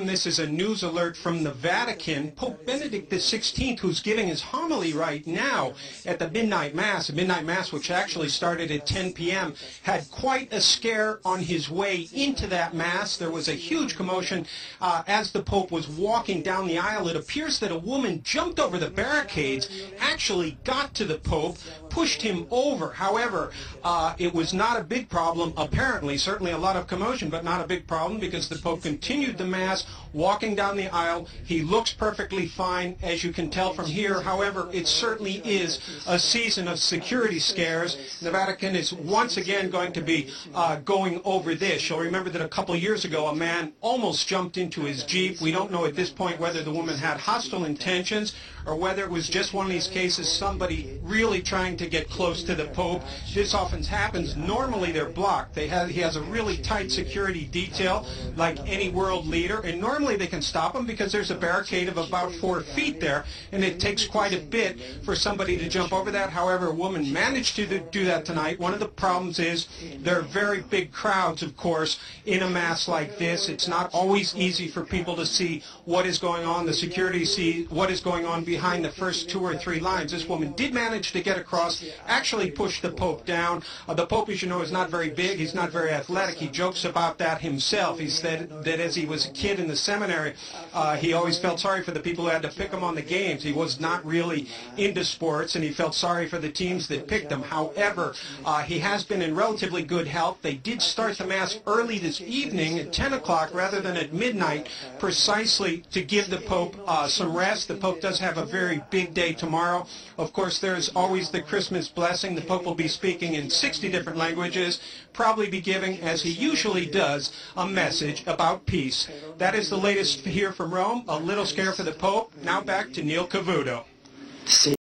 welcome. This is a news alert from the Vatican. Pope Benedict XVI, who's giving his homily right now at the Midnight Mass, a Midnight Mass which actually started at 10 p.m., had quite a scare on his way into that Mass. There was a huge commotion as the Pope was walking down the aisle. It appears that a woman jumped over the barricades, actually got to the Pope, pushed him over. However, it was not a big problem, apparently. Certainly a lot of commotion, but not a big problem, because the Pope continued the Mass, walking down the aisle. He looks perfectly fine, as you can tell from here. However, it certainly is a season of security scares. The Vatican is once again going to be going over this. You'll remember that a couple years ago, a man almost jumped into his Jeep. We don't know at this point whether the woman had hostile intentions or whether it was just one of these cases, somebody really trying to get close to the Pope. This often happens. Normally they're blocked. He has a really tight security detail, like any world leader, and normally they can stop him because there's a barricade of about 4 feet there, and it takes quite a bit for somebody to jump over that. However, a woman managed to do that tonight. One of the problems is there are very big crowds, of course, in a Mass like this. It's not always easy for people to see what is going on. The security see what is going on behind the first 2 or 3 lines. This woman did manage to get across, actually pushed the Pope down. The Pope, as you know, is not very big. He's not very athletic. He jokes about that himself. He said that as he was a kid in the seminary, he always felt sorry for the people who had to pick him on the games. He was not really into sports, and he felt sorry for the teams that picked him. However, he has been in relatively good health. They did start the Mass early this evening at 10 o'clock rather than at midnight, precisely to give the Pope some rest. The Pope does have a very big day tomorrow. Of course, there's always the Christmas blessing. The Pope will be speaking in 60 different languages, probably be giving, as he usually does, a message about peace. That is the latest here from Rome. A little scare for the Pope. Now back to Neil Cavuto.